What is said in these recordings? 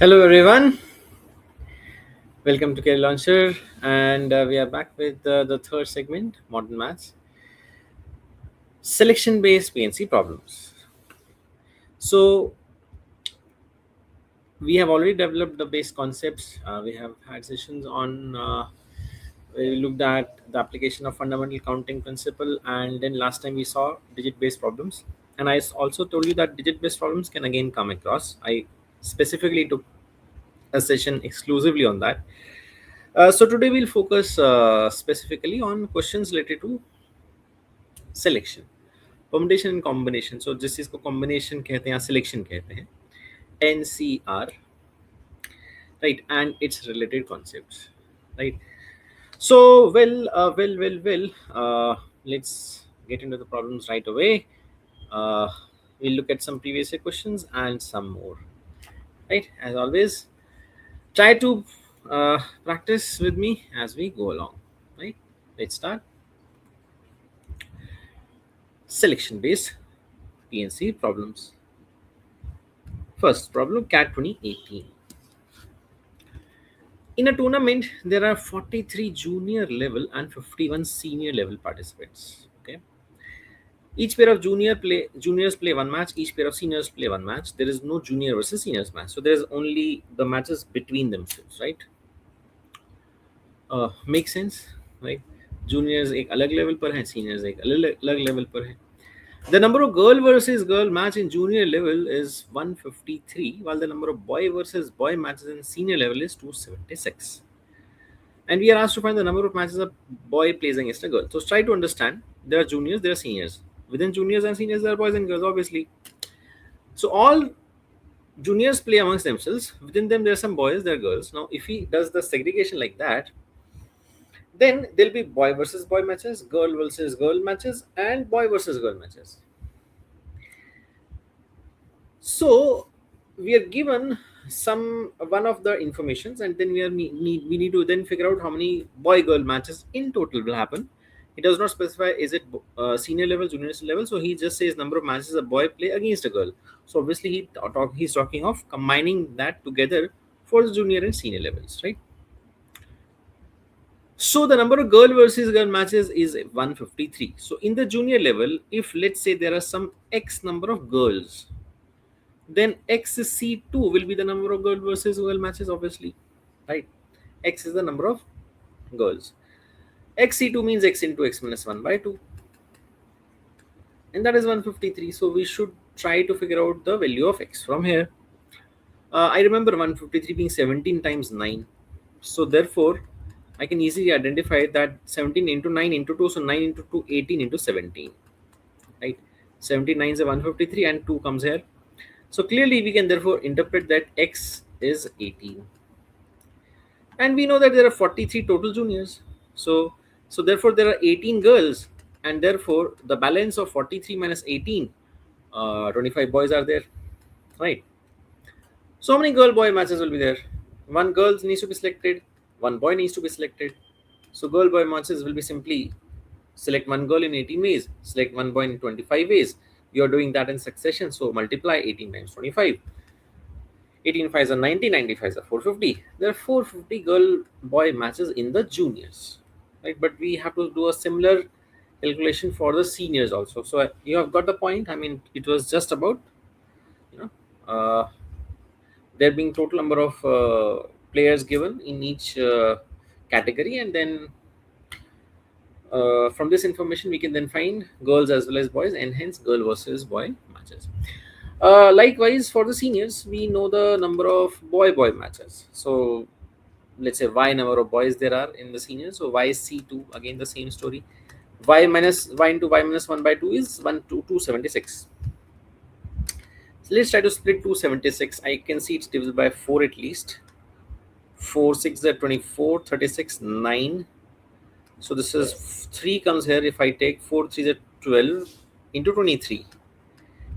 Hello everyone, welcome to K Launcher, and we are back with the third segment, Modern Maths, selection-based PNC problems. So we have already developed the base concepts. We have had sessions on where we looked at the application of fundamental counting principle, and then last time we saw digit-based problems. And I also told you that digit-based problems can again come across. I specifically took a session exclusively on that. So today we'll focus specifically on questions related to selection, permutation and combination. So जिस चीज को combination कहते हैं या selection कहते हैं, NCR, right, and its related concepts, right. So let's get into the problems right away. Uh, we'll look at some previous year questions and some more, right. As always, try to practice with me as we go along, right. Let's start. Selection based PNC problems. First problem, CAT 2018. In a tournament, there are 43 junior level and 51 senior level participants. Okay. Each pair of juniors play one match. Each pair of seniors play one match. There is no junior versus seniors match. So there is only the matches between themselves, right? Make sense, right? Juniors एक अलग level पर हैं, seniors एक अलग level पर हैं. The number of girl versus girl match in junior level is 153, while the number of boy versus boy matches in senior level is 276. And we are asked to find the number of matches a boy plays against a girl. So try to understand. There are juniors, there are seniors. Within juniors and seniors, there are boys and girls, obviously. So all juniors play amongst themselves. Within them, there are some boys, there are girls. Now, if he does the segregation like that, then there'll be boy versus boy matches, girl versus girl matches, and boy versus girl matches. So we are given some one of the informations, and then we need to then figure out how many boy girl matches in total will happen. He does not specify is it senior level, junior level, so he just says number of matches a boy play against a girl. So obviously he's talking of combining that together for the junior and senior levels, right? So the number of girl versus girl matches is 153. So in the junior level, if let's say there are some x number of girls, then XC2 will be the number of girl versus girl matches, obviously, right? X is the number of girls. XC2 means x into x minus 1 by 2. And that is 153. So we should try to figure out the value of x from here. I remember 153 being 17 times 9. So therefore, I can easily identify that 17 into 9 into 2. So 9 into 2, 18 into 17. Right? 79 is a 153 and 2 comes here. So clearly we can therefore interpret that x is 18. And we know that there are 43 total juniors. So therefore there are 18 girls, and therefore the balance of 43 minus 18, 25 boys are there, right? So how many girl boy matches will be there? One girl needs to be selected, one boy needs to be selected. So girl boy matches will be simply select one girl in 18 ways, select one boy in 25 ways. You are doing that in succession, so multiply 18 times 25. 18 5s are 90, 95s are 450. There are 450 girl boy matches in the juniors, right? But we have to do a similar calculation for the seniors also. So you have got the point. I mean, it was just about, you know, there being total number of players given in each category, and then from this information we can then find girls as well as boys, and hence girl versus boy matches. Likewise, for the seniors, we know the number of boy matches. So let's say y number of boys there are in the seniors. So y is C2, again the same story. Y into y minus 1 by 2 is 1 to 276. So let's try to split 276. I can see it's divisible by 4 at least. 4 6 is 24, 36, 9. So this is 3 comes here. If I take 4 3 is 12 into 23.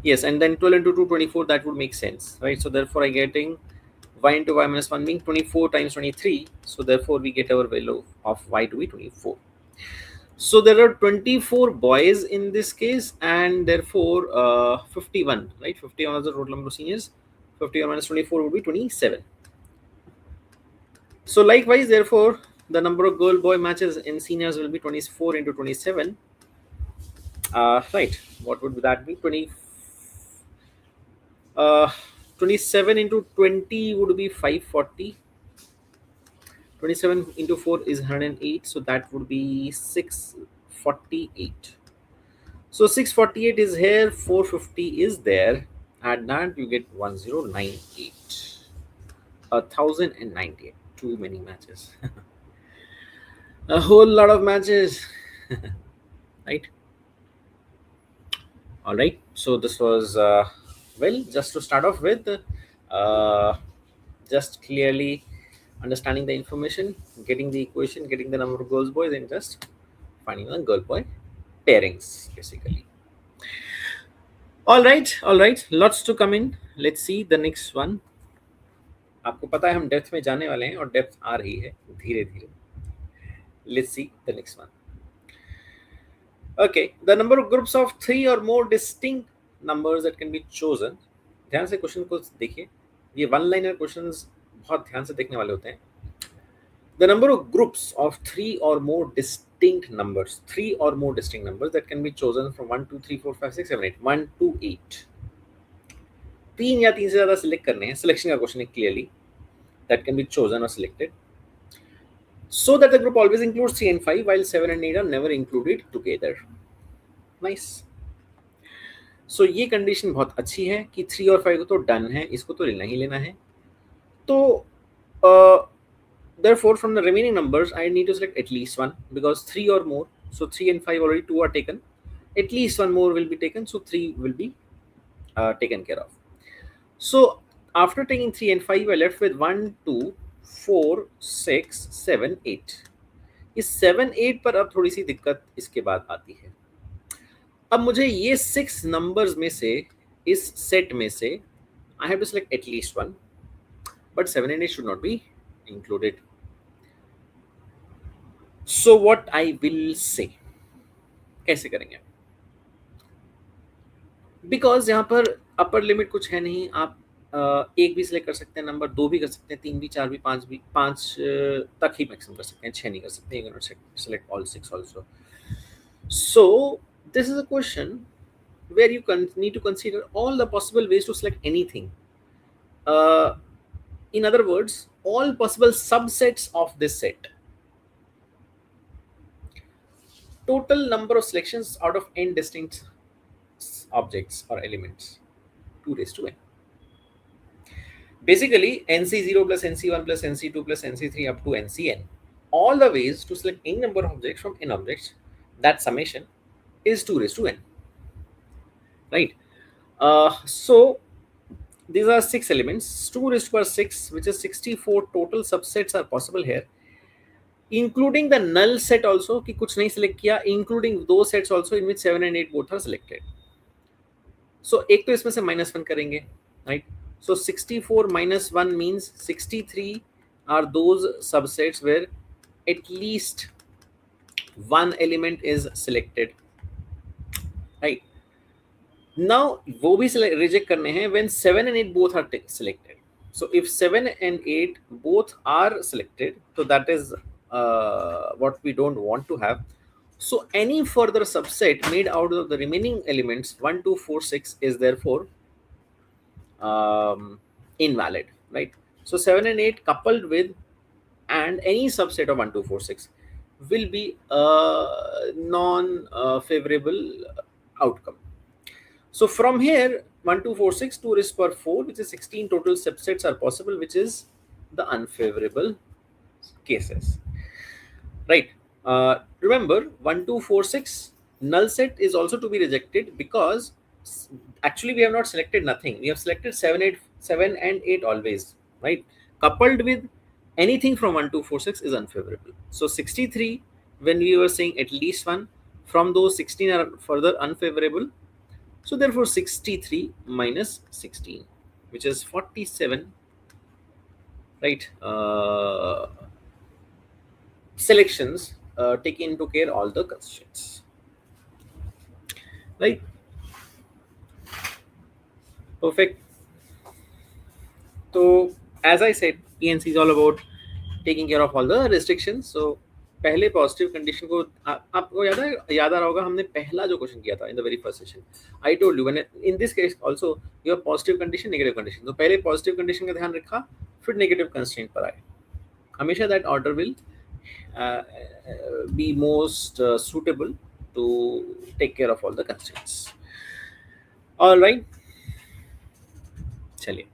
Yes, and then 12 into 2, 24, that would make sense, right? So therefore I getting y into y minus 1 being 24 times 23. So therefore we get our value of y to be 24. So there are 24 boys in this case, and therefore 51, right? 51 is the total number of seniors. 51 minus 24 would be 27. So likewise, therefore, the number of girl boy matches in seniors will be 24 into 27. Right, what would that be? Uh, 27 into 20 would be 540. 27 into 4 is 108, so that would be 648. So 648 is here, 450 is there. Add that, you get 1098. 1098. Too many matches. A whole lot of matches. Right? All right. So this was, well, just to start off with, uh, just clearly understanding the information, getting the equation, getting the number of girls, boys, and just finding the girl boy pairings, basically. All right. Lots to come in. Let's see the next one. आपको पता है हम depth में जाने वाले हैं और depth आ रही है धीरे धीरे. Let's see the next one. Okay, the number of groups of 3 or more distinct numbers that can be chosen. ध्यान से क्वेश्चन को देखिए, ये वन लाइनर क्वेश्चंस बहुत ध्यान से देखने वाले होते हैं. The number of groups of 3 or more distinct numbers, 3 or more distinct numbers that can be chosen from 1 2 3 4 5 6 7 8 1 to 8. तीन या तीन से ज्यादा सिलेक्ट करने हैं. सिलेक्शन का क्वेश्चन है clearly, that can be chosen or selected, so that the group always includes 3 and 5 while 7 and 8 are never included together. Nice. So ये कंडीशन बहुत अच्छी है कि 3 और 5 को तो डन है, इसको तो लेना ही लेना है. तो therefore from the remaining numbers I need to select at least one, because 3 or more, so 3 and 5 already 2 are taken, at least one more will be taken, so 3 will be taken care of. So after taking 3 and 5 I left with 1 2 4 6 7 8. इस 7 8 पर अब थोड़ी सी दिक्कत इसके बाद आती है. अब मुझे ये 6 नंबर्स में से, इस सेट में से I have to select at least one, but 7 and 8 should not be included. So what I will say, कैसे करेंगे? बिकॉज यहाँ पर अपर लिमिट कुछ है नहीं. आप एक भी सिलेक्ट कर सकते हैं नंबर, दो भी कर सकते हैं, तीन भी, चार भी, पांच तक ही मैक्सिमम कर सकते हैं, छह नहीं कर सकते. You can not select all 6 also. So this is a question where you need to consider all the possible ways to select anything. In other words, all possible subsets of this set. Total number of selections out of n distinct objects or elements, 2 raised to n. Basically, nc0 plus nc1 plus nc2 plus nc3 up to ncn. All the ways to select any number of objects from n objects, that summation is 2 raised to n. Right? So these are 6 elements. 2 raised to power 6, which is 64 total subsets are possible here, including the null set also, कि कुछ नहीं select किया, including those sets also in which 7 and 8 both are selected. So एक तो इसमें से -1 करेंगे, right? So 64 minus 1 means 63 are those subsets where at least one element is selected, right? Now वो भी reject करने हैं when 7 and 8 both are selected. So if 7 and 8 both are selected, so that is what we don't want to have. So any further subset made out of the remaining elements 1 2 4 6 is therefore invalid, right? So 7 and 8 coupled with and any subset of 1 2 4 6 will be a non-favorable outcome. So from here 1 2 4 6 2 raised to power 4, which is 16 total subsets are possible, which is the unfavorable cases, right? Remember 1 2 4 6 null set is also to be rejected because actually we have not selected nothing. We have selected 7 and 8 always, right? Coupled with anything from 1 2 4 6 is unfavorable. So 63, when we were saying at least one, from those 16 are further unfavorable. So therefore 63 minus 16, which is 47, right? Selections taking into care all the constraints, right? Perfect. So as I said, PNC is all about taking care of all the restrictions. So पहले positive condition को आपको याद आ रहा होगा, हमने पहला जो question किया था in the very first session, I told you when in this case also you have positive condition negative condition, तो पहले पॉजिटिव कंडीशन का ध्यान रखा फिर नेगेटिव कंस्ट्रेंट पर आए. हमेशा that order will be most suitable to take care of all the constraints. All right, चलिए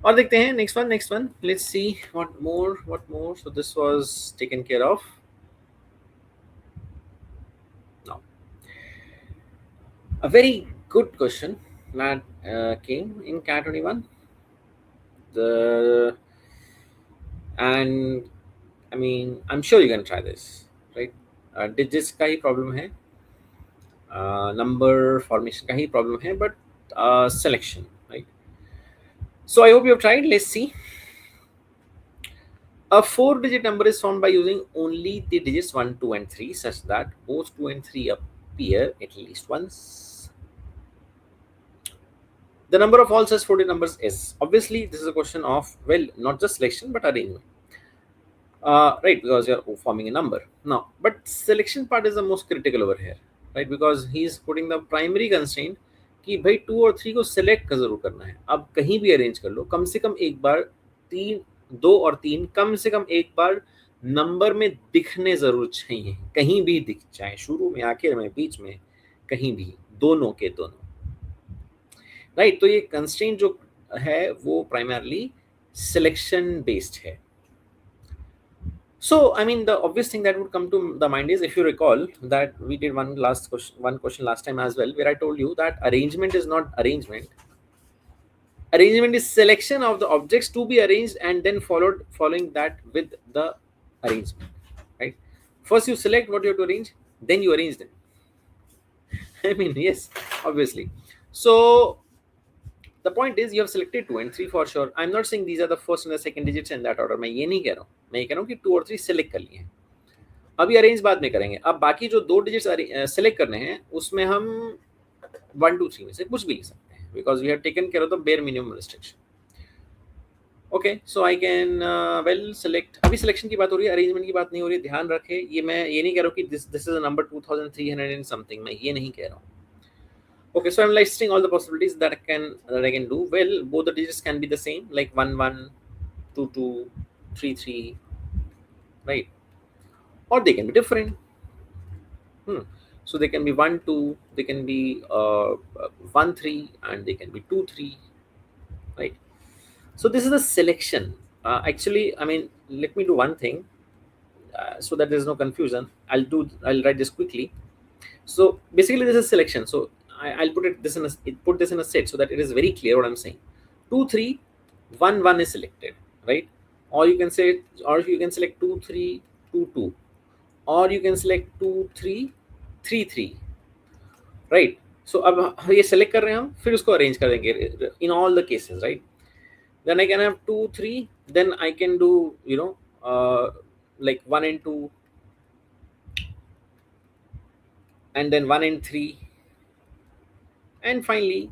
और देखते हैं next one. Let's see what more. So this was taken care of. Now a very good question that came in CAT 21. And I mean, I'm sure you can try this, right? Digits का ही problem है, number formation का ही problem है, but selection, right? So I hope you have tried. Let's see. A 4-digit number is formed by using only the digits 1, 2, and 3, such that both 2 and 3 appear at least once. The number of all such 4-digit numbers is, obviously this is a question of, well, not just selection but arrangement. Right, because you're forming a number now, but selection part is the most critical over here, right? Because he is putting the primary constraint कि भाई 2 और 3 को select जरूर करना है. अब कहीं भी arrange कर लो, कम से कम एक बार 2 और 3 कम से कम एक बार नंबर में दिखने जरूर चाहिए, कहीं भी दिख जाए, शुरू में, आखिर में, बीच में, कहीं भी, दोनों के दोनों, राइट? तो ये कंस्ट्रेंट जो है वो प्राइमरली सिलेक्शन बेस्ड है. So I mean, the obvious thing that would come to the mind is, if you recall that we did one question last time as well, where I told you that arrangement is not arrangement. Arrangement is selection of the objects to be arranged and then following that with the arrangement, right? First you select what you have to arrange, then you arrange them. I mean, yes, obviously. So the point is, you have selected 2 and 3 for sure. I'm not saying these are the first and the second digits in that order. मैं ये नहीं कह रहा हूँ, मैं ये कह रहा हूँ कि 2 और 3 सेलेक्ट कर लिए हैं, अभी अरेंज बाद में करेंगे. अब बाकी जो 2 डिजिट्स सेलेक्ट करने हैं उसमें हम 1, 2, 3 में से कुछ भी ले सकते हैं, because we have taken care of the bare minimum restriction. Okay, so I can well select. अभी सिलेक्शन की बात हो रही है, अरेंजमेंट की बात नहीं हो रही है, ध्यान रखे. ये मैं ये नहीं कह रहा हूँ कि this is a number 2300 and something, मैं ये नहीं कह रहा हूँ. Okay, so I'm listing all the possibilities that I can do. Well, both the digits can be the same, like 1, 1, 2, 2, 3, 3, right? Or they can be different. So they can be 1, 2, they can be 1, 3, and they can be 2, 3, right? So this is the selection. Actually, I mean, let me do one thing so that there is no confusion. I'll write this quickly. So basically, this is selection. So I'll put this in a set so that it is very clear what I'm saying. 2, 3, 1, 1 is selected, right? Or you can select 2, 3, 2, 2, or you can select 2, 3, 3, 3, right? So अब ये select कर रहे हैं हम, फिर उसको arrange कर देंगे in all the cases, right? Then I can have 2, 3, then I can do, like 1 and 2, and then 1 and 3, and finally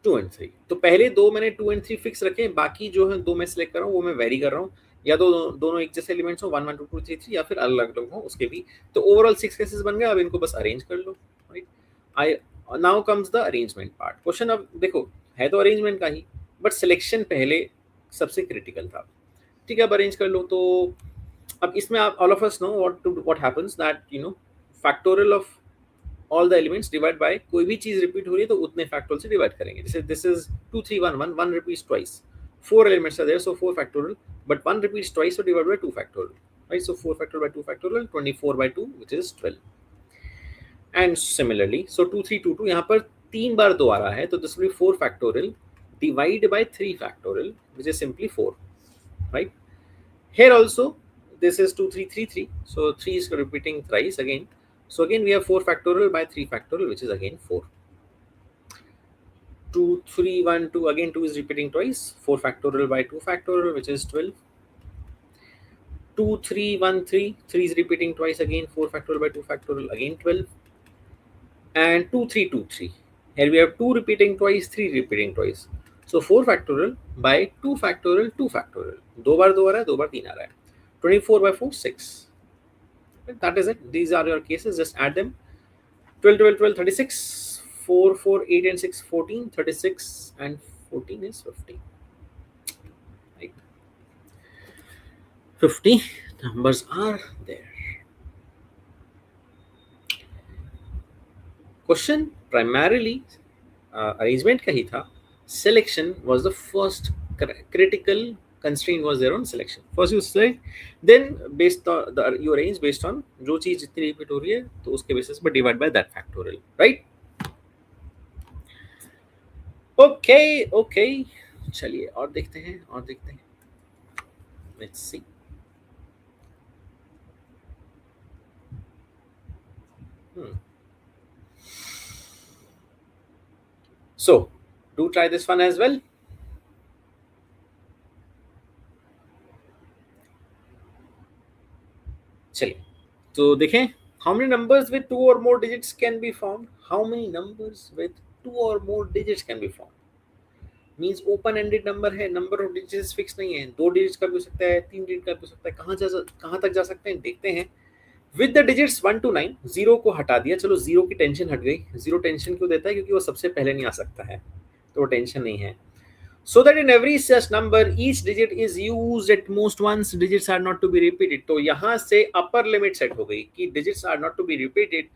2 and 3. तो पहले दो मैंने 2 and 3 फिक्स रखे हैं, बाकी जो है दो मैं सिलेक्ट कर रहा हूँ वो मैं वेरी कर रहा हूँ, या तो दोनों एक जैसे एलिमेंट्स हो, 1, 1, 2, 2, 3, 3, या फिर अलग अलग हो उसके भी. तो ओवरऑल 6 केसेस बन गए. अब इनको बस अरेंज कर लो, right? Now comes the arrangement part. Question अब देखो है तो अरेंजमेंट का ही, बट सिलेक्शन पहले सबसे क्रिटिकल था. ठीक है, अब अरेंज कर लो. तो अब इसमें आप all of us know what happens that factorial of all the elements divide by, कोई भी चीज रिपीट हो रही है तो उतने फैक्टोरियल से डिवाइड करेंगे. जैसे this is 2, 3, 1, 1, 1 repeats twice, 4 elements are there, so 4 factorial, but 1 repeats twice, so divided by 2 factorial, right? So 4 factorial by 2 factorial, 24 by 2, which is 12. And similarly, so 2, 3, 2, 2, यहाँ पर 3 बार 2 आ रहा है, तो this will be 4 factorial divide by 3 factorial, which is simply 4, right? Here also this is 2, 3, 3, 3, so 3 is repeating thrice again. So again we have 4 factorial by 3 factorial, which is again 4. 2, 3, 1, 2, again 2 is repeating twice. 4 factorial by 2 factorial, which is 12. 2, 3, 1, 3, 3 is repeating twice again. 4 factorial by 2 factorial, again 12. And 2, 3, 2, 3. Here we have 2 repeating twice, 3 repeating twice. So 4 factorial by 2 factorial 2 factorial. दो बार 2 आ रहा है, 2 बार 3 आ रहा है. 24 by 4 6. That is it. These are your cases. Just add them. 12 12 12 36. 4 4 8 and 6 14. 36 and 14 is 50. Right. 50 numbers are there. Question primarily arrangement का ही था. Selection was the first critical constraint was there on selection. First you select, then based on you arrange based on जो चीज जितनी repeat हो रही है तो उसके बेसिस पर divide by that factorial. Right. Okay okay, चलिए और देखते हैं और देखते हैं. Let's see. So do try this one as well. चलिए तो देखें. How many numbers with 2 or more digits can be found? How many numbers with 2 or more digits can be found? Means open ended number है. Number of digits fix नहीं है. 2 digits का भी हो सकता है, 3 डिजिट का भी हो सकता है. कहाँ तक जा सकते हैं देखते हैं. With the digits 1 to 9. 0 को हटा दिया. चलो 0 की टेंशन हट गई. 0 टेंशन क्यों देता है? क्योंकि वो सबसे पहले नहीं आ सकता है, तो वो टेंशन नहीं है. So that in every such number each digit is used at most once. Digits are not to be repeated. तो यहाँ से अपर लिमिट सेट हो गई कि digits are not to be repeated.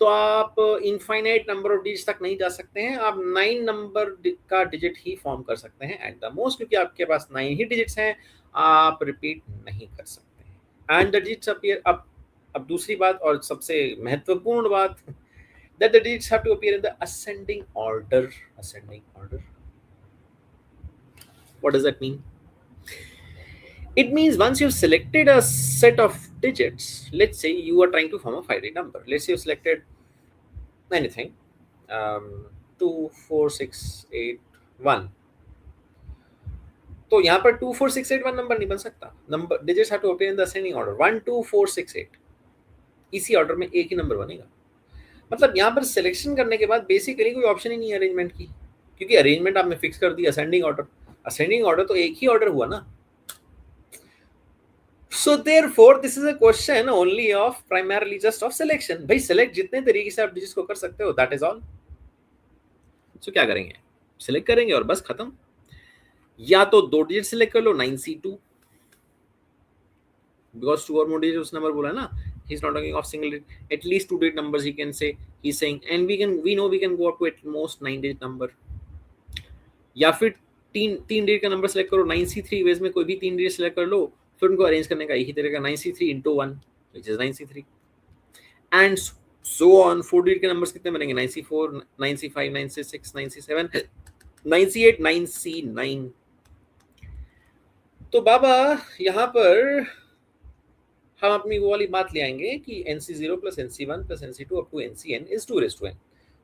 तो आप इनफाइनाइट नंबर ऑफ डिजिट तक नहीं जा सकते हैं. आप 9 नंबर का डिजिट ही फॉर्म कर सकते हैं एट द मोस्ट, क्योंकि आपके पास 9 ही डिजिट्स हैं. आप रिपीट नहीं कर सकते हैं. And the digits appear. अब दूसरी बात और सबसे महत्वपूर्ण बात, that the digits have to appear in the ascending order. Ascending order. What does that mean? It means once you've selected a set of digits, let's say you are trying to form a finite number. Let's say you selected anything, 2 4 6 8 1. तो यहाँ पर 2 4 6 8 1 number नहीं बन सकता. Number digits have to appear in the ascending order. 1 2 4 6 8. इसी order में एक ही number बनेगा. मतलब यहाँ पर सिलेक्शन करने के बाद बेसिकली कोई ऑप्शन ही नहीं है अरेंजमेंट की, क्योंकि अरेंजमेंट आपने फिक्स कर दी असेंडिंग ऑर्डर. असेंडिंग ऑर्डर तो एक ही ऑर्डर हुआ ना. So therefore this is a question only of primarily just of selection. भाई select जितने तरीके से आप डिजिट्स को कर सकते हो, that is all. So क्या करेंगे? Select करेंगे और बस खत्म. या तो 2 डिजिट सिलेक्ट कर लो 9C2, because 2 or more digits उस नंबर बोला ना. He's not talking of single digit. At least 2 digit numbers he can say. He's saying, and we know we can go up to at most 9 digit number. या फिर 3 digit का number select करो. 9C3 veg में कोई भी 3 digit select कर लो. फिर उनको अरेंज करने का यही तरीका 9C3 into 1 which is 9C3 and so on. 4 digit के नंबर्स कितने बनेंगे? 9C4 9C5 9C6 9C7 9C8 9C9. तो बाबा यहाँ पर हम अपनी वो वाली बात ले आएंगे कि NC0 plus NC1 plus NC2 up to NCN is 2 raised to n.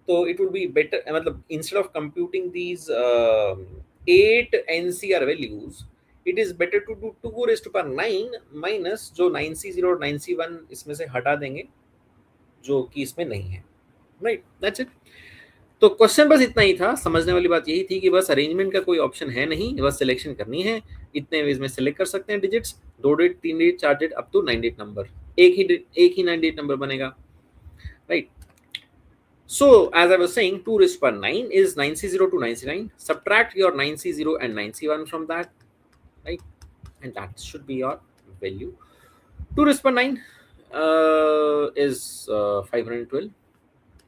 तो it would be better, मतलब instead of computing these 8 NCR values, it is better to do 2 raised to power 9 minus जो 9C0 और 9C1 इसमें से हटा देंगे जो कि इसमें नहीं है. Right, that's it. तो क्वेश्चन बस इतना ही था. समझने वाली बात यही थी कि बस अरेंजमेंट का कोई ऑप्शन है नहीं, बस सिलेक्शन करनी है. इतने वेज में सिलेक्ट कर सकते हैं digits. 2 digit 3 digit 4 digit up to 9 digit number. एक ही 9 डिजिट नंबर बनेगा. Right. So as I was saying, 2 raised to power 9 is 9C0 to 9C9. Subtract your 9C0 and 9C1 from that, right? And that should be your value. 2 raised to power 9 is 512.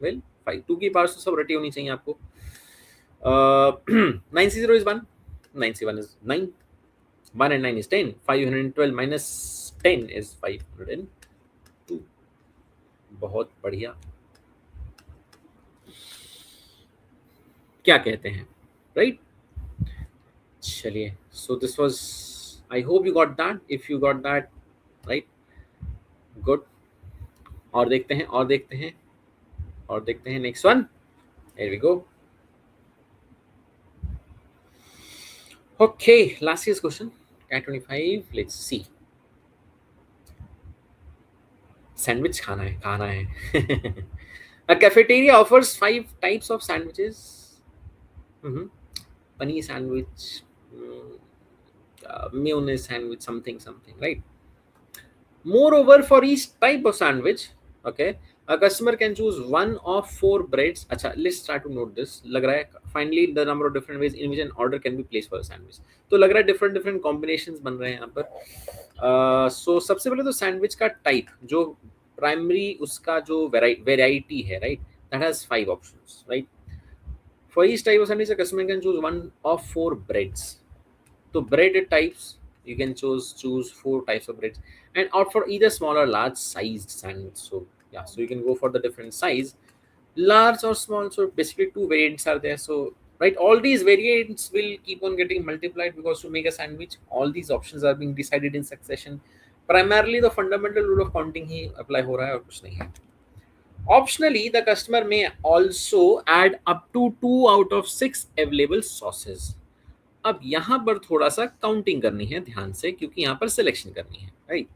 Well, 2 की power तो सब रटी होनी चाहिए आपको. 9C0 is 1. 9C1 is 9. 1 and 9 is 10. 512 minus 10 is 502. बहुत बढ़िया. क्या कहते हैं? राइट. चलिए. So this was, I hope you got that. If you got that, right, good. और देखते हैं और देखते हैं और देखते हैं next one. Here we go. Okay, last year's question CAT 25. Let's see. Sandwich खाना है. A cafeteria offers 5 types of sandwiches. paneer sandwich, mayonnaise sandwich, something something, right? Moreover, for each type of sandwich, okay, a customer can choose one of four breads. Acha, let's try to note this. लग रहा है finally the number of different ways in which an order can be placed for a sandwich. तो लग रहा है different different combinations बन रहे हैं यहाँ पर. So सबसे पहले तो sandwich का type जो primary उसका जो variety है, right? That has 5 options, right? For each type of sandwich, a customer can choose one of 4 breads. So bread types, you can choose 4 types of breads, and out for either small or large sized sandwich. So yeah, so you can go for the different size, large or small. So basically 2 variants are there. So right, all these variants will keep on getting multiplied, because to make a sandwich, all these options are being decided in succession. Primarily the fundamental rule of counting he apply हो रहा है और कुछ नहीं है. Optionally, the customer may also add up to 2 out of 6 available sauces. अब यहां पर थोड़ा सा काउंटिंग करनी है ध्यान से, क्योंकि यहां पर सिलेक्शन करनी है, राइट?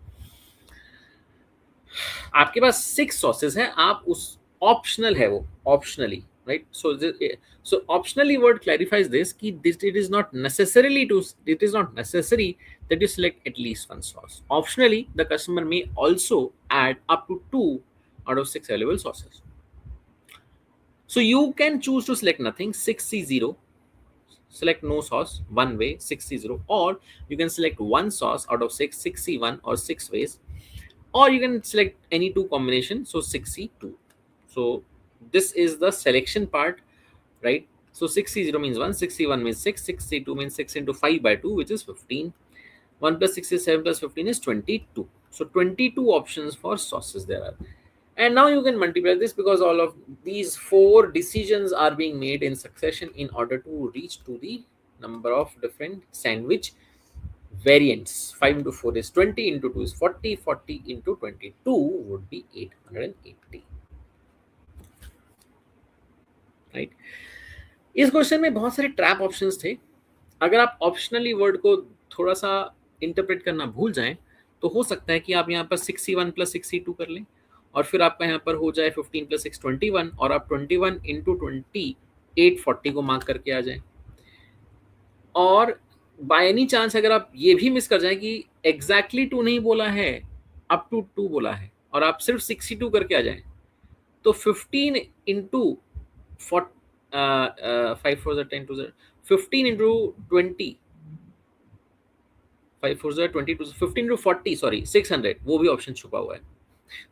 आपके पास 6 सॉसेस हैं, आप उस ऑप्शनल है वो, optionally, right? So optionally word clarifies this कि this it is not necessarily to it is not necessary that you select at least one sauce. Optionally, the customer may also add up to 2 out of 6 available sauces. So you can choose to select nothing, 6C0, select no sauce, one way, 6C0, or you can select one sauce out of 6, 6C1, or 6 ways, or you can select any 2 combination, so 6C2. So this is the selection part, right? So 6C0 means 1, 6C1 means 6, 6C2 means 6 into 5 by 2, which is 15. 1 plus 6 is 7 plus 15 is 22. So 22 options for sauces there are. And now you can multiply this, because all of these 4 decisions are being made in succession in order to reach to the number of different sandwich variants. 5 into 4 is 20, into 2 is 40, 40 into 22 would be 880, right? इस question में बहुत सारे trap options थे. अगर आप optionally word को थोड़ा सा इंटरप्रेट करना भूल जाएं, तो हो सकता है कि आप यहाँ पर 6C1 प्लस 6C2 कर लें, और फिर आपका यहाँ पर हो जाए 15 प्लस 6 21, और आप 21 इंटू 20 840 को मार्क करके आ जाएं. और बाय एनी चांस अगर आप ये भी मिस कर जाएं कि एग्जैक्टली 2 नहीं बोला है, अप टू 2 बोला है, और आप सिर्फ 62 करके आ जाएं, तो 15 इंटू 5 4 10 2 15 इंटू 20 5 4 22 15 into 40, सॉरी 600, वो भी ऑप्शन छुपा हुआ है.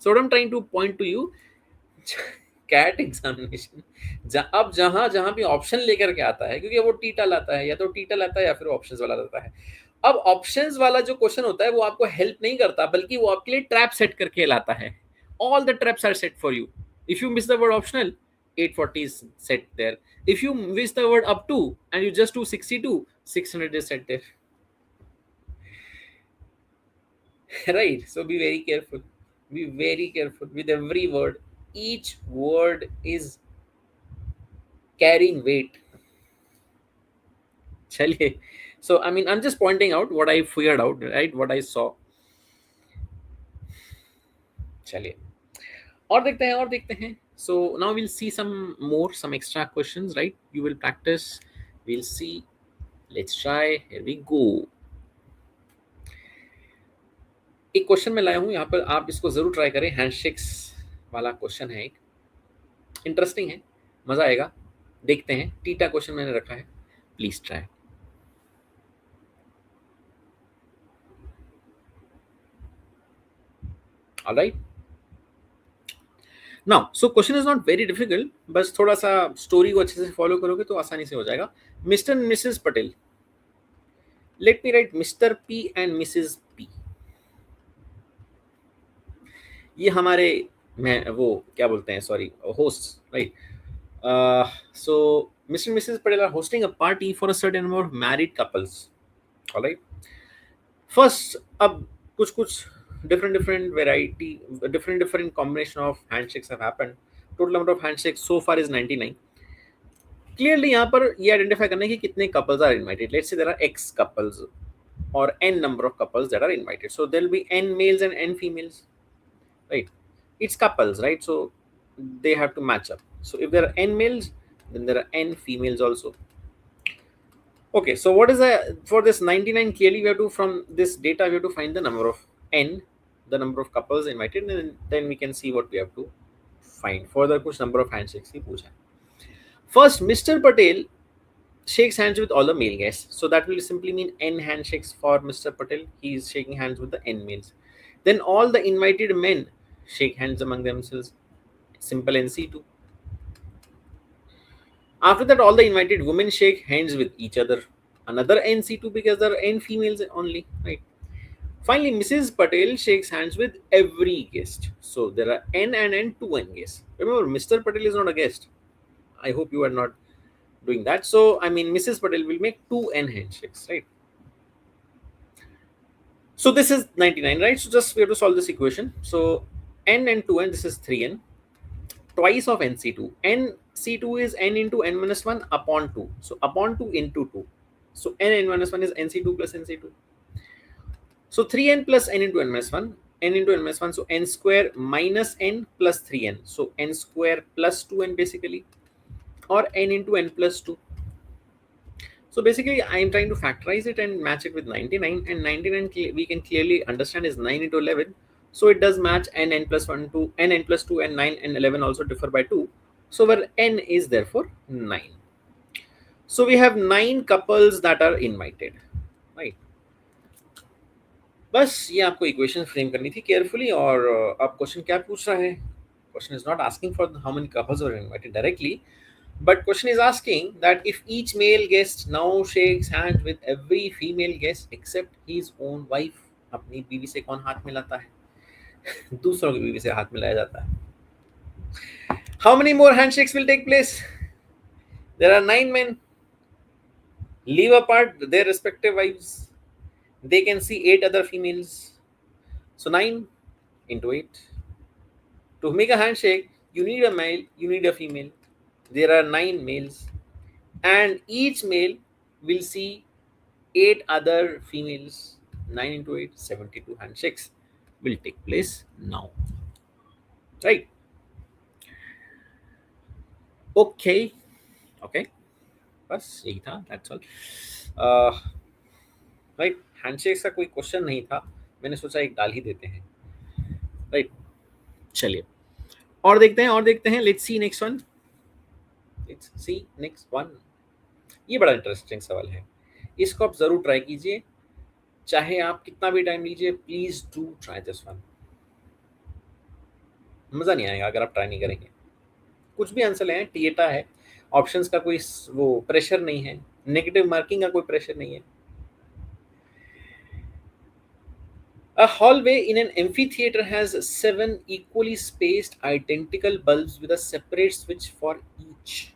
So what I am trying to point to you, CAT examination अब जहां जहां भी ऑप्शन लेकर के आता है, क्योंकि वो टीटल आता है, या तो टीटल आता है या फिर ऑप्शंस वाला आता है. अब ऑप्शंस वाला जो क्वेश्चन होता है वो आपको हेल्प नहीं करता, बल्कि वो आपके लिए ट्रैप सेट करके लाता है. All the traps are set for you. If you miss the word optional, 840 is set there. If you miss the word up to and you just do 62, 600 is set there. Right? So be very careful. Be very careful with every word. Each word is carrying weight. चलिए. So I mean, I'm just pointing out what I figured out, right? What I saw. चलिए. और देखते हैं. So now we'll see some extra questions, right? You will practice. We'll see. Let's try. Here we go. एक question मैं लाया हूं यहाँ पर, आप इसको जरूर ट्राई करें. हैंडशेक्स वाला क्वेश्चन है, एक इंटरेस्टिंग है, मजा आएगा. देखते हैं. टीटा क्वेश्चन मैंने रखा है, please try. Alright. Now so question is not very difficult, बस थोड़ा सा स्टोरी को अच्छे से फॉलो करोगे तो आसानी से हो जाएगा. Mister and Mrs Patel. Let me right mister P and Mrs P. ये हमारे वो क्या बोलते हैं, sorry, host, right? So Mr. and Mrs. Patel are hosting a party for a certain number of married couples. All right. First, अब कुछ different variety, different combination of handshakes have happened. Total number of handshakes so far is 99. Clearly यहाँ पर ये identify करना है कि कितने couples are invited. Let's say there are X couples or N number of couples that are invited. So there will be N males and N females, right? It's couples, right? So they have to match up. So if there are N males, then there are N females also. Okay, so what is the for this 99? Clearly, we have to, from this data we have to find the number of n, the number of couples invited, and then we can see what we have to find. Further, कुछ number of handshakes ही पूछा है. First, Mr. Patel shakes hands with all the male guests. So that will simply mean n handshakes for Mr. Patel. He is shaking hands with the n males. Then all the invited men shake hands among themselves. Simple NC2. After that, all the invited women shake hands with each other. Another NC2 because there are n females only, right? Finally, Mrs. Patel shakes hands with every guest. So there are n and n, two n guests. Remember, Mr. Patel is not a guest. I hope you are not doing that. So, I mean, Mrs. Patel will make two n handshakes, right? So this is 99, right? So just we have to solve this equation. So n and 2n, this is 3n, twice of nc2. nc2 is n into n minus 1 upon 2. So upon 2 into 2. So n minus 1 is nc2 plus nc2. So 3n plus n into n minus 1, n into n minus 1. So n square minus n plus 3n. So n square plus 2n basically, or n into n plus 2. So basically, I am trying to factorize it and match it with 99, and 99 we can clearly understand is 9 into 11. So it does match n plus 1 to n plus 2, and 9 and 11 also differ by 2. So where n is therefore 9. So we have 9 couples that are invited, right? बस ये आपको equation frame करनी थी carefully. और अब question क्या पूछ रहा है? Question is not asking for how many couples are invited directly, but question is asking that if each male guest now shakes hands with every female guest except his own wife. अपनी बीवी से कौन हाथ मिलाता है? दूसरों की बीवी से हाथ मिलाया जाता है. How many more handshakes will take place? There are 9 men. Leave apart their respective wives. They can see 8 other females. So 9 into 8. To make a handshake, you need a male, you need a female. There are 9 males, and each male will see 8 other females. 9 into 8, 72 handshakes will take place now, right? Okay, okay, बस यही था, that's all. Right, handshakes का कोई question नहीं था, मैंने सोचा एक डाल ही देते हैं, राइट? चलिए और देखते हैं, लेट्स सी नेक्स्ट वन. ये बड़ा इंटरेस्टिंग सवाल है, इसको आप जरूर ट्राई कीजिए, चाहे आप कितना भी टाइम लीजिए. Please do try this one. मजा नहीं आएगा अगर आप ट्राई नहीं करेंगे. कुछ भी आंसर है, टीएटा है, ऑप्शंस का कोई वो प्रेशर नहीं है, नेगेटिव मार्किंग का कोई प्रेशर नहीं है. A hallway in an amphitheater has 7 equally spaced identical bulbs with a separate switch for each.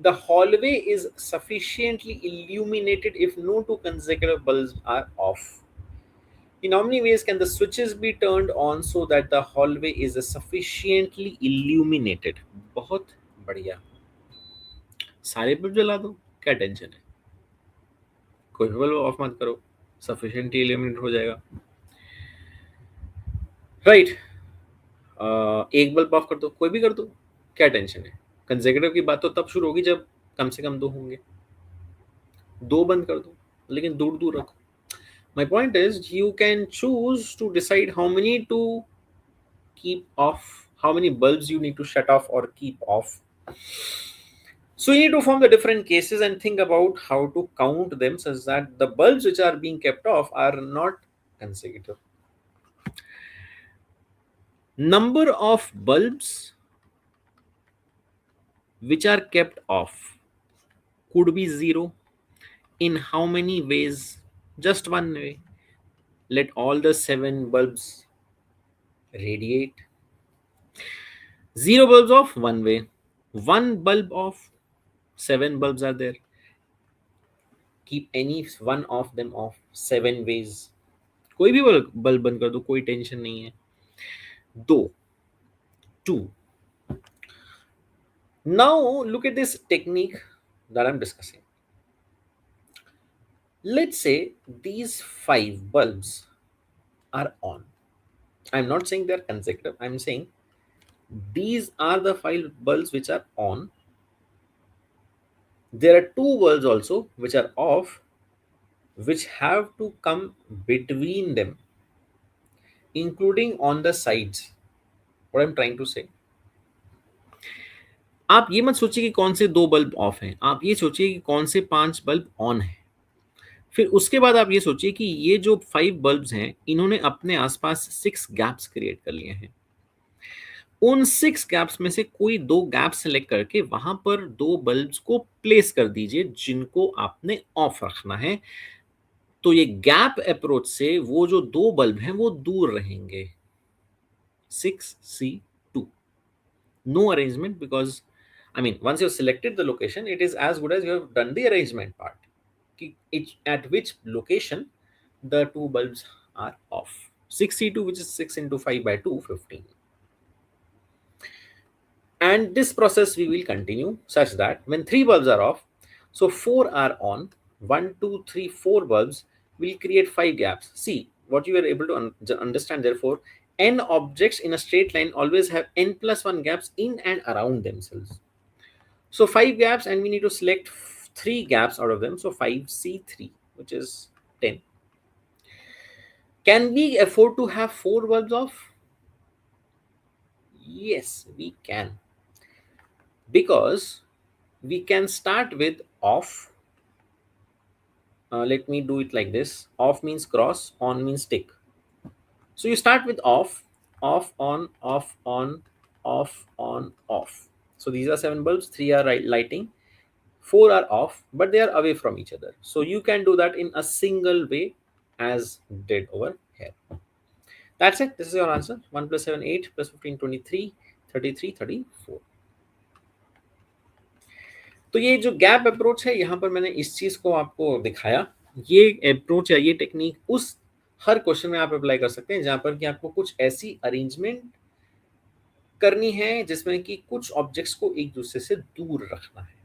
The hallway is sufficiently illuminated if no two consecutive bulbs are off. In how many ways can the switches be turned on so that the hallway is sufficiently illuminated? बहुत बढ़िया. सारे bulb जला दो, क्या tension है? कोई bulb of मत करो, सफिशिएंटली इल्यूमिनेट हो जाएगा, राइट? एक बल्ब ऑफ कर दो, कोई भी कर दो, क्या टेंशन है? कंसेक्यूटिव की बात तो तब शुरू होगी जब कम से कम 2 होंगे. 2 बंद कर दो, लेकिन दूर दूर रखो. My point is, you can choose to decide how many to keep off, how many bulbs you need to shut off or keep off. So you need to form the different cases and think about how to count them such that the bulbs which are being kept off are not consecutive. Number of bulbs which are kept off could be 0. In how many ways? Just one way. Let all the 7 bulbs radiate. 0 bulbs off, one way. 1 bulb off, 7 bulbs are there. Keep any one of them off, 7 ways. कोई भी bulb बंद कर दो, कोई tension नहीं है. 2, 2. Now look at this technique that I'm discussing. Let's say these 5 bulbs are on. I'm not saying they're consecutive. I'm saying these are the 5 bulbs which are on. There are two bulbs also which are off, which have to come between them, including on the sides. What I'm trying to say, आप ये मत सोचिए कि कौन से दो bulb of हैं, आप ये सोचिए कि कौन से पांच बल्ब ऑन हैं। फिर उसके बाद आप ये सोचिए कि ये जो फाइव बल्ब्स हैं, इन्होंने अपने आसपास सिक्स गैप्स क्रिएट कर लिए हैं। उन सिक्स गैप्स में से कोई दो गैप सेलेक्ट करके वहां पर दो बल्ब्स को प्लेस कर दीजिए जिनको आपने ऑफ रखना है। तो ये गैप अप्रोच से वो जो दो बल्ब हैं वो दूर रहेंगे। 6C2, no arrangement, because I mean once you've selected the location, it is as good as you have done the arrangement part, at which location the two bulbs are off. 6C2, which is 6 into 5 by 2, 15. And this process we will continue such that when three bulbs are off, so four are on, one, two, three, four bulbs will create five gaps. See what you are able to understand. Therefore, n objects in a straight line always have n plus one gaps in and around themselves. So five gaps, and we need to select three gaps out of them. So 5C3, which is 10. Can we afford to have four bulbs off? Yes, we can. Because we can start with off. Let me do it like this. Off means cross, on means tick. So you start with off, off, on, off, on, off, on, off. So these are seven bulbs, three are lighting, four are off, but they are away from each other. So you can do that in a single way as did over here. That's it. This is your answer. 1 plus 7, 8, plus 15, 23, 33, 34. तो ये जो gap approach है, यहाँ पर मैंने इस चीज को आपको दिखाया। ये अप्रोच या ये टेक्निक उस हर क्वेश्चन में आप अप्लाई कर सकते हैं जहां पर कि आपको कुछ ऐसी अरेंजमेंट करनी है जिसमें कि कुछ ऑब्जेक्ट्स को एक दूसरे से दूर रखना है,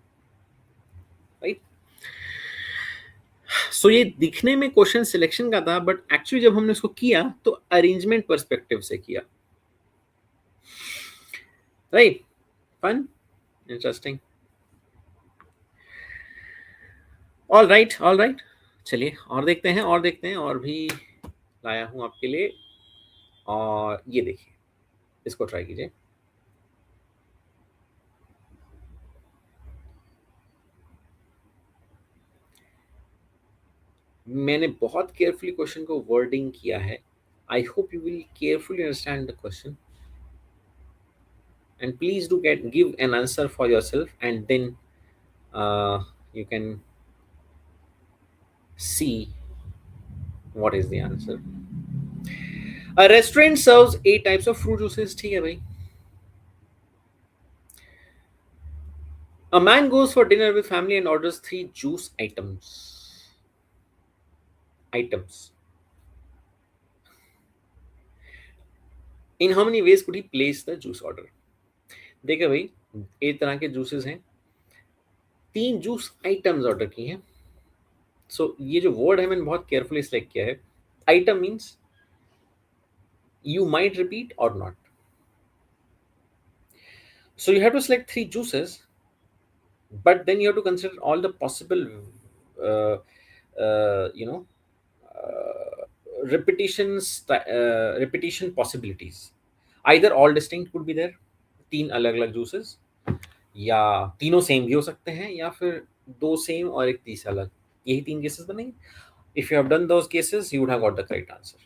राइट। सो ये दिखने में क्वेश्चन सिलेक्शन का था, बट एक्चुअली जब हमने इसको किया तो अरेंजमेंट पर्सपेक्टिव से किया, right. Fun, interesting. All right, all right. चलिए और देखते हैं, और देखते हैं, और भी लाया हूं आपके लिए। और ये देखिए, इसको ट्राई कीजिए। मैंने बहुत केयरफुली क्वेश्चन को वर्डिंग किया है। आई hope you will carefully understand the question, and please do give an answer for yourself, and then you can see what is the answer. A restaurant serves 8 types of fruit juices, ठीक है भाई। A man goes for dinner with family and orders 3 juice items. In how many ways could he place the juice order? देखिए भाई, 8 तरह के juices हैं, 3 juice items order की हैं। सो ये जो वर्ड है मैंने बहुत केयरफुली सिलेक्ट किया है। Item means you might repeat or not. So you have to select 3 juices, but then you have to consider all the possible, uh, you know, repetition possibilities. Either all distinct could be there, 3 अलग अलग juices, या तीनों same भी हो सकते हैं, या फिर 2 सेम और एक तीसरा अलग। यही 3 केसेस बनेंगे। If you have done those cases, you would have got the correct answer,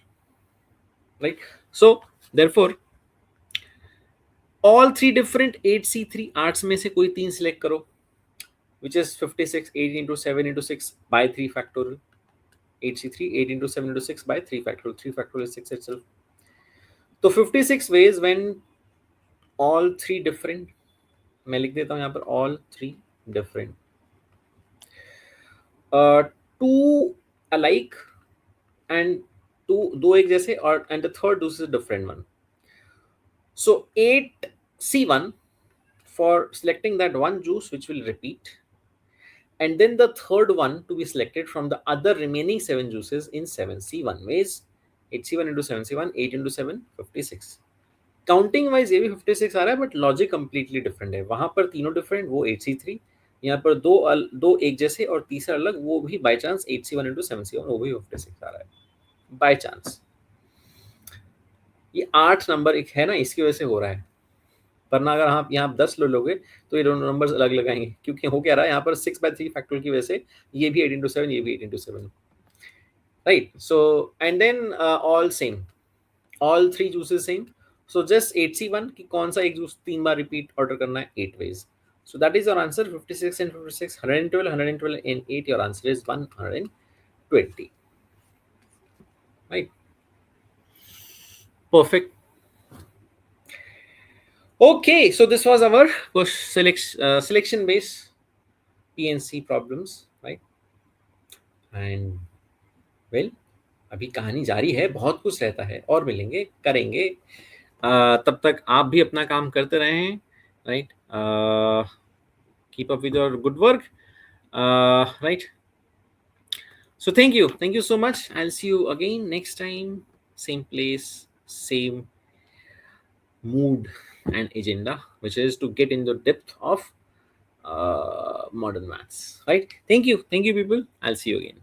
right? So therefore all 3 different 8C3 arts में से कोई 3 select करो, which is 56, 8 into 7 into 6 by 3 factorial. 8C3, 8 into 7 into 6 by 3 factorial. 3 factorial is 6 itself. तो 56 ways when all 3 different, मैं लिख देता हूँ यहाँ पर all 3 different, 2 alike and 2 एक जैसे, और and the third juice is a different one. So 8C1 for selecting that one juice which will repeat, and then the third one to be selected from the other remaining 7 juices in 7C1 ways. 8C1 into 7C1, 8 into 7, 56. Counting wise ये भी 56 आ रहा है, but logic completely different है। वहां पर तीनों different, वो 8C3, यहाँ पर दो एक जैसे और तीसरा अलग, वो भी by chance 8C1 into 7C1, वो भी 56 आ रहा है बाय चांस। ये 8 नंबर एक है ना, इसकी वजह से हो रहा है, वरना अगर आप यहाँ 10 ले लोगे तो ये दोनों नंबर्स अलग लगाएंगे, क्योंकि हो क्या रहा है यहाँ पर 6/3 फैक्टोरियल की वजह से ये भी 8 into 7, ये भी 8 into 7, right. So and then all same, all three juices same. So just 8C1 की कौन सा एक जूस 3 बार रिपीट ऑर्डर करना है 8 ways. So that is your answer, 56 and 56, 112, 112 and 8, your answer is 120, right? Perfect. Okay, so this was our selection based PNC problems, right? And well, अभी कहानी जारी है, बहुत कुछ रहता है, और मिलेंगे, करेंगे। तब तक आप भी अपना काम करते रहें, right? Keep up with your good work, right? So thank you so much. I'll see you again next time, same place, same mood and agenda, which is to get in the depth of modern maths, right? Thank you people. I'll see you again.